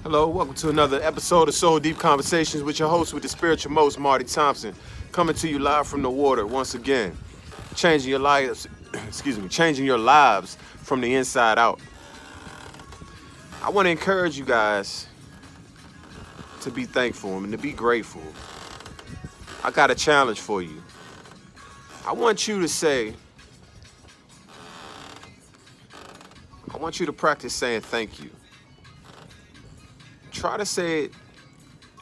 Hello, welcome to another episode of Soul Deep Conversations with your host with the spiritual most, Marty Thompson, coming to you live from the water once again, changing your lives, changing your lives from the inside out. I want to encourage you guys to be thankful and to be grateful. I got a challenge for you. I want you to practice saying thank you. Try to say it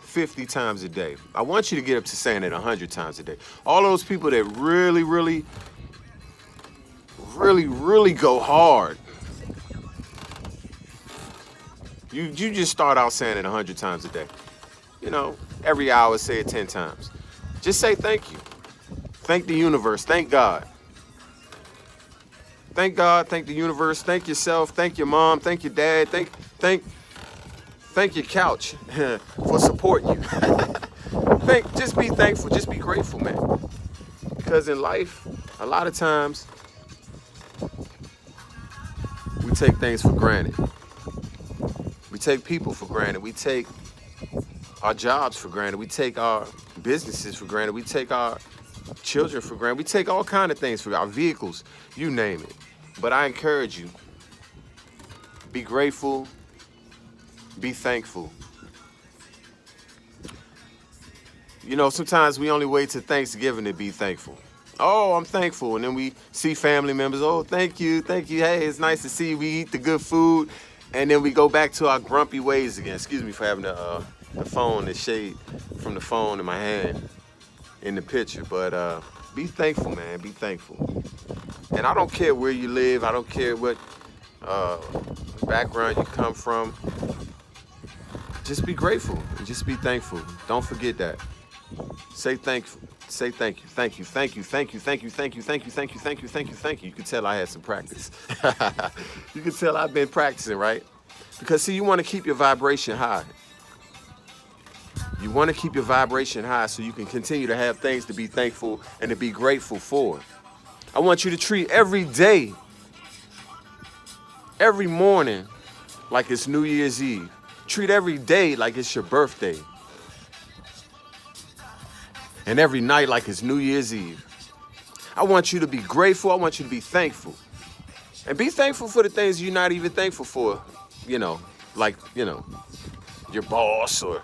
50 times a day. I want you to get up to saying it 100 times a day. All those people that really go hard. You just start out saying it 100 times a day. You know, every hour say it 10 times. Just say thank you. Thank the universe. Thank God. Thank God. Thank the universe. Thank yourself. Thank your mom. Thank your dad. Thank your couch for supporting you. Just be thankful. Just be grateful, man. Because in life, a lot of times, we take things for granted. We take people for granted. We take our jobs for granted. We take our businesses for granted. We take our children for granted. We take all kinds of things for our vehicles, you name it. But I encourage you, be grateful. Be thankful. You know, sometimes we only wait till Thanksgiving to be thankful. Oh, I'm thankful. And then we see family members. Oh, thank you. Thank you. Hey, it's nice to see you. We eat the good food. And then we go back to our grumpy ways again. Excuse me for having the phone, the shade from the phone in my hand in the picture. But be thankful, man. Be thankful. And I don't care where you live. I don't care what background you come from. Just be grateful and just be thankful. Don't forget that. Say thankful. Say thank you. Thank you. Thank you. Thank you. Thank you. Thank you. Thank you. Thank you. Thank you. Thank you. Thank you. You can tell I had some practice. You can tell I've been practicing, right? Because see, you want to keep your vibration high. You want to keep your vibration high so you can continue to have things to be thankful and to be grateful for. I want you to treat every day, every morning, like it's New Year's Eve. Treat every day like it's your birthday. And every night like it's New Year's Eve. I want you to be grateful. I want you to be thankful. And be thankful for the things you're not even thankful for. You know, like, your boss or,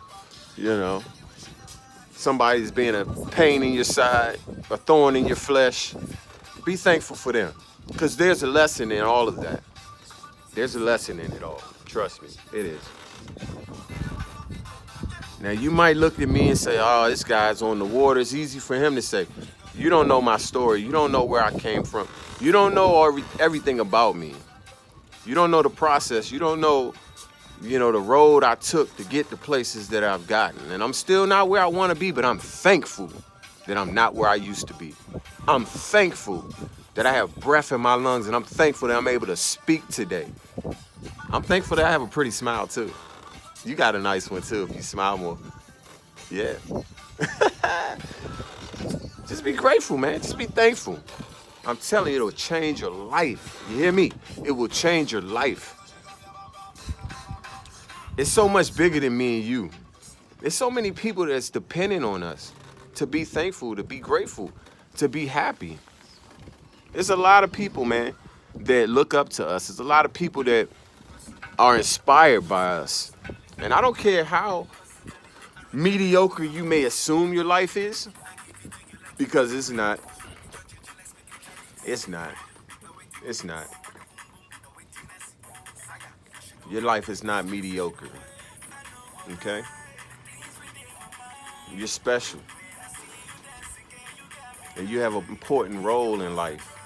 somebody's being a pain in your side, a thorn in your flesh. Be thankful for them. Because there's a lesson in all of that. There's a lesson in it all. Trust me, it is. Now, you might look at me and say, oh, this guy's on the water. It's easy for him to say. You don't know my story. You don't know where I came from. You don't know everything about me. You don't know the process. You don't know, the road I took to get the places that I've gotten. And I'm still not where I want to be, but I'm thankful that I'm not where I used to be. I'm thankful that I have breath in my lungs, and I'm thankful that I'm able to speak today. I'm thankful that I have a pretty smile, too. You got a nice one, too, if you smile more. Yeah. Just be grateful, man. Just be thankful. I'm telling you, it'll change your life. You hear me? It will change your life. It's so much bigger than me and you. There's so many people that's depending on us to be thankful, to be grateful, to be happy. There's a lot of people, man, that look up to us. There's a lot of people that are inspired by us. And I don't care how mediocre you may assume your life is, because it's not. It's not. It's not. Your life is not mediocre. Okay? You're special. And you have an important role in life.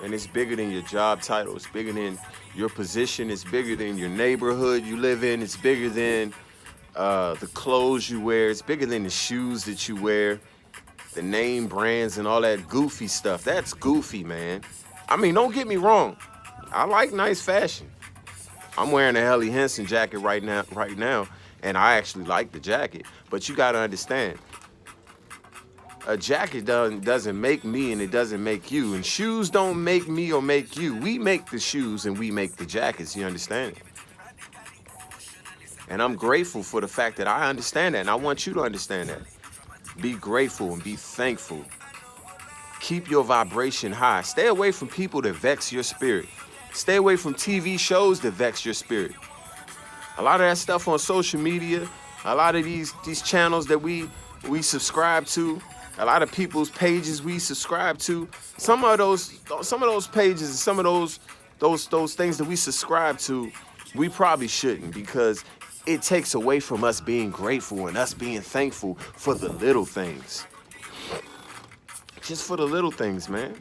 And it's bigger than your job title. It's bigger than your position. It's bigger than your neighborhood you live in. It's bigger than the clothes you wear. It's bigger than the shoes that you wear, the name brands and all that goofy stuff. That's goofy, man. I mean, don't get me wrong. I like nice fashion. I'm wearing a Helly Hansen jacket right now, and I actually like the jacket. But you got to understand, a jacket doesn't make me and it doesn't make you. And shoes don't make me or make you. We make the shoes and we make the jackets, you understand? And I'm grateful for the fact that I understand that. And I want you to understand that. Be grateful and be thankful. Keep your vibration high. Stay away from people that vex your spirit. Stay away from TV shows that vex your spirit. A lot of that stuff on social media, a lot of these channels that we subscribe to, a lot of people's pages we subscribe to, some of those pages and some of those things that we subscribe to, we probably shouldn't, because it takes away from us being grateful and us being thankful for the little things. Just for the little things, man.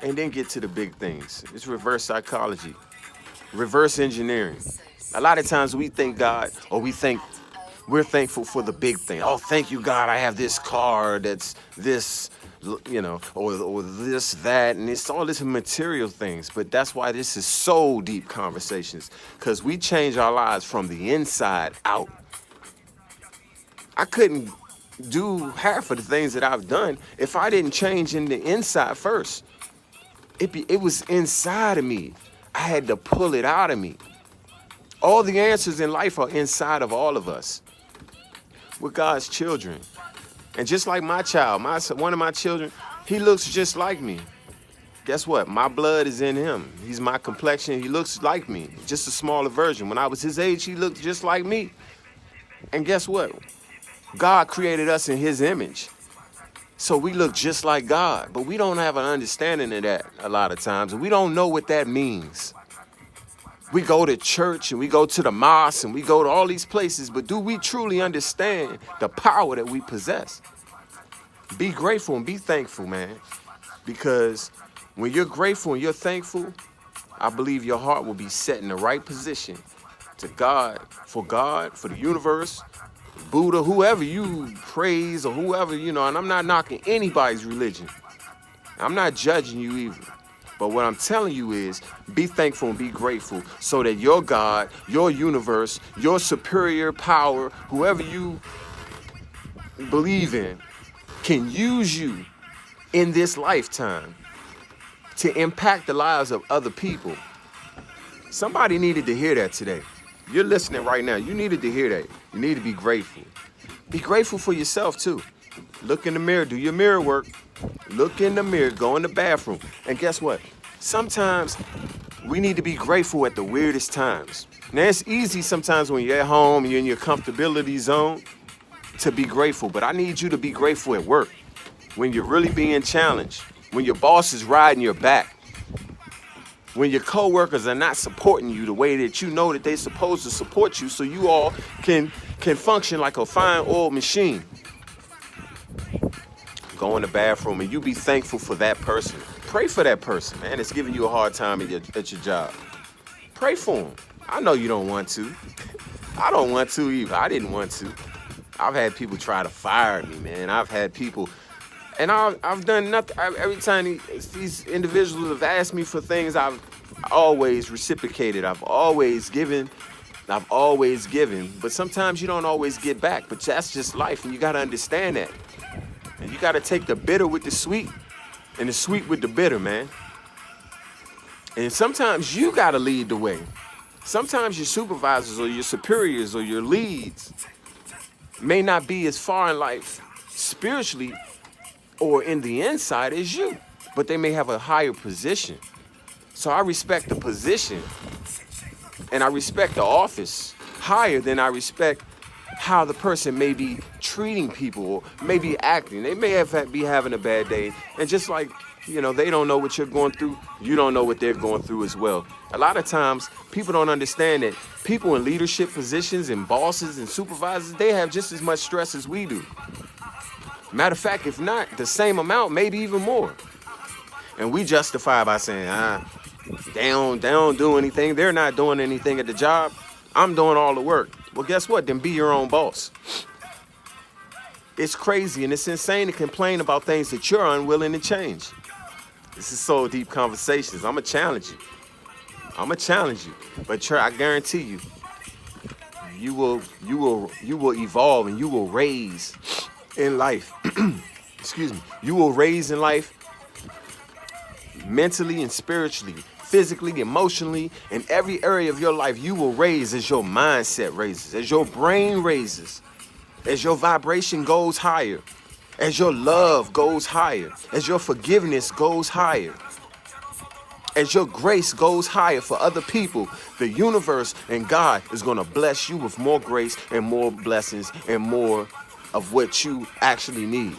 And then get to the big things. It's reverse psychology, reverse engineering. A lot of times we thank God, or we're thankful for the big thing. Oh, thank you, God, I have this car that's this, or this, that, and it's all this material things. But that's why this is so deep conversations, because we change our lives from the inside out. I couldn't do half of the things that I've done if I didn't change in the inside first. It was inside of me. I had to pull it out of me. All the answers in life are inside of all of us. We're God's children. And just like my child, one of my children, he looks just like me. Guess what? My blood is in him. He's my complexion. He looks like me, just a smaller version. When I was his age, he looked just like me. And guess what? God created us in his image. So we look just like God, but we don't have an understanding of that a lot of times. And we don't know what that means. We go to church and we go to the mosque and we go to all these places, but do we truly understand the power that we possess? Be grateful and be thankful, man. Because when you're grateful and you're thankful, I believe your heart will be set in the right position to God, for the universe, Buddha, whoever you praise, or whoever, and I'm not knocking anybody's religion. I'm not judging you either. But what I'm telling you is, be thankful and be grateful so that your God, your universe, your superior power, whoever you believe in, can use you in this lifetime to impact the lives of other people. Somebody needed to hear that today. You're listening right now. You needed to hear that. You need to be grateful. Be grateful for yourself too. Look in the mirror, do your mirror work. Look in the mirror, go in the bathroom. And guess what? Sometimes we need to be grateful at the weirdest times. Now, it's easy sometimes when you're at home, you're in your comfortability zone, to be grateful. But I need you to be grateful at work, when you're really being challenged, when your boss is riding your back, when your coworkers are not supporting you the way that you know that they're supposed to support you, so you all can function like a fine oiled machine. Go in the bathroom and you be thankful for that person. Pray for that person, man, that's giving you a hard time at your job. Pray for them. I know you don't want to. I don't want to either. I didn't want to. I've had people try to fire me, man. I've had people, and I've done nothing. Every time these individuals have asked me for things, I've always reciprocated. I've always given. But sometimes you don't always get back. But that's just life, and you got to understand that. And you got to take the bitter with the sweet and the sweet with the bitter, man. And sometimes you got to lead the way. Sometimes your supervisors or your superiors or your leads may not be as far in life spiritually or in the inside as you, but they may have a higher position. So I respect the position and I respect the office higher than I respect how the person may be treating people or maybe acting. They may be having a bad day, and just like, they don't know what you're going through, you don't know what they're going through as well. A lot of times, people don't understand that people in leadership positions and bosses and supervisors, they have just as much stress as we do. Matter of fact, if not the same amount, maybe even more. And we justify by saying, they don't do anything. They're not doing anything at the job. I'm doing all the work. Well, guess what? Then be your own boss. It's crazy and it's insane to complain about things that you're unwilling to change. This is Soul Deep Conversations. I'm going to challenge you. But I guarantee you, you will evolve and you will raise in life. Excuse me. You will raise in life mentally and spiritually physically, emotionally, in every area of your life, you will raise as your mindset raises, as your brain raises, as your vibration goes higher, as your love goes higher, as your forgiveness goes higher, as your grace goes higher for other people. The universe and God is going to bless you with more grace and more blessings and more of what you actually need.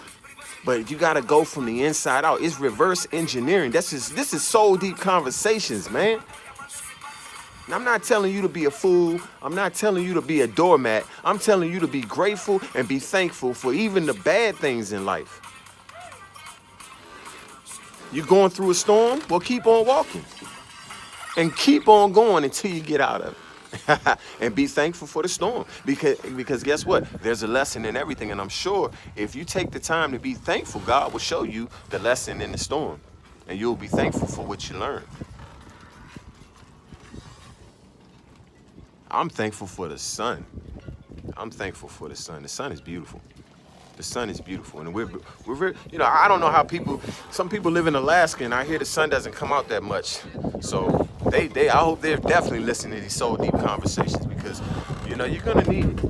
But you got to go from the inside out. It's reverse engineering. This is soul deep conversations, man. And I'm not telling you to be a fool. I'm not telling you to be a doormat. I'm telling you to be grateful and be thankful for even the bad things in life. You going through a storm? Well, keep on walking. And keep on going until you get out of it. And be thankful for the storm. Because guess what? There's a lesson in everything. And I'm sure if you take the time to be thankful, God will show you the lesson in the storm. And you'll be thankful for what you learned. I'm thankful for the sun. I'm thankful for the sun. The sun is beautiful. The sun is beautiful. And we're very, I don't know how some people live in Alaska and I hear the sun doesn't come out that much. So I hope they're definitely listening to these soul deep conversations because, you're going to need it.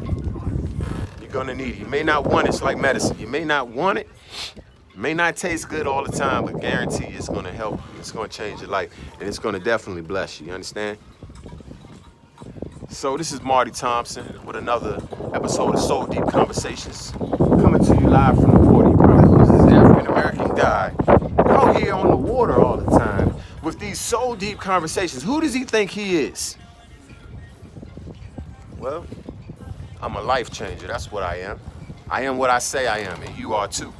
You're going to need it. You may not want it. It's like medicine. You may not want it. It may not taste good all the time, but guarantee it's going to help. It's going to change your life. And it's going to definitely bless you. You understand? So this is Marty Thompson with another episode of Soul Deep Conversations, coming to you live from the water. You probably know this African-American guy out here on the water all the time with these soul deep conversations. Who does he think he is? Well, I'm a life changer. That's what I am. I am what I say I am, and you are too.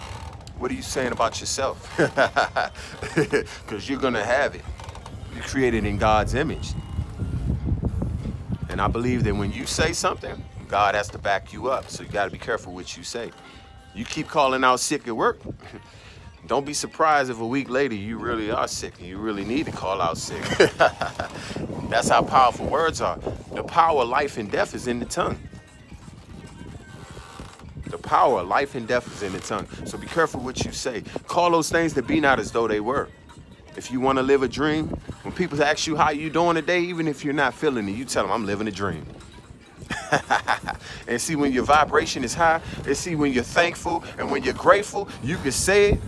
What are you saying about yourself? Because you're going to have it. You're created in God's image. And I believe that when you say something, God has to back you up. So you got to be careful what you say. You keep calling out sick at work. Don't be surprised if a week later you really are sick and you really need to call out sick. That's how powerful words are. The power of life and death is in the tongue. The power of life and death is in the tongue. So be careful what you say. Call those things that be not as though they were. If you want to live a dream, when people ask you how you doing today, even if you're not feeling it, you tell them I'm living a dream. And see, when your vibration is high, and see, when you're thankful and when you're grateful, you can say it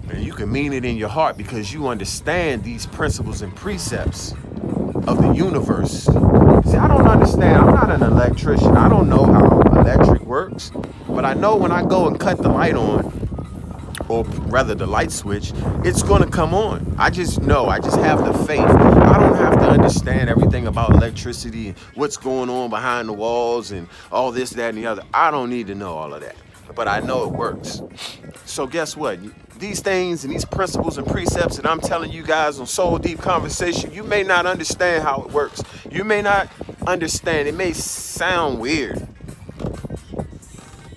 and you can mean it in your heart because you understand these principles and precepts of the universe. See, I don't understand. I'm not an electrician. I don't know how electric works, but I know when I go and cut the light on, or rather the light switch, it's going to come on. I just know. I just have the faith. I don't have to understand everything about electricity and what's going on behind the walls and all this, that, and the other. I don't need to know all of that, but I know it works. So guess what? These things and these principles and precepts that I'm telling you guys on Soul Deep Conversation, you may not understand how it works. You may not understand. It may sound weird,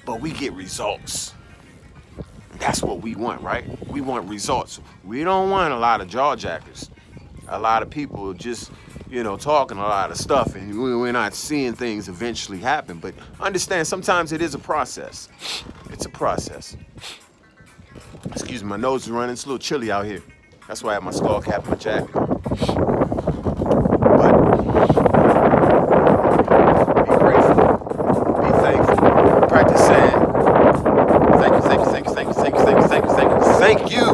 but we get results. That's what we want, right? We want results. We don't want a lot of jaw jackers. A lot of people just, talking a lot of stuff and we're not seeing things eventually happen. But understand, sometimes it is a process. It's a process. Excuse me, my nose is running. It's a little chilly out here. That's why I have my skull cap and my jacket on. But be grateful. Be thankful. Practice saying, thank you.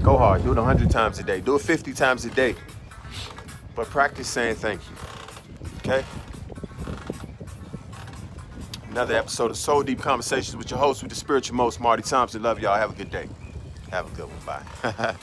Go hard. Do it 100 times a day. Do it 50 times a day. But practice saying thank you. Okay? Another episode of Soul Deep Conversations with your host, with the spiritual most, Marty Thompson. Love y'all. Have a good day. Have a good one. Bye.